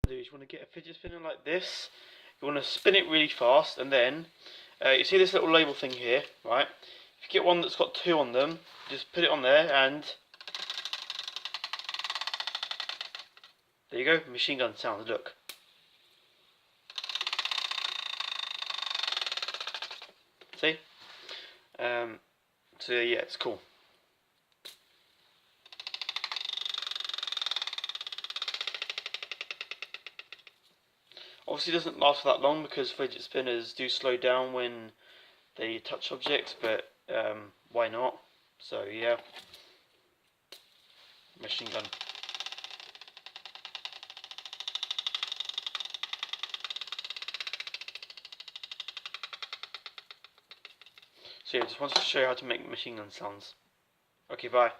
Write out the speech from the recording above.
Do is you want to get a fidget spinner like this. You want to spin it really fast, and then you see this little label thing here, right? If you get one that's got 2 on them, just put it on there, and there you go, machine gun sounds. Look. See? So yeah, it's cool. Obviously, it doesn't last for that long because fidget spinners do slow down when they touch objects, but why not? So yeah, machine gun. So yeah, just wanted to show you how to make machine gun sounds. Okay, bye.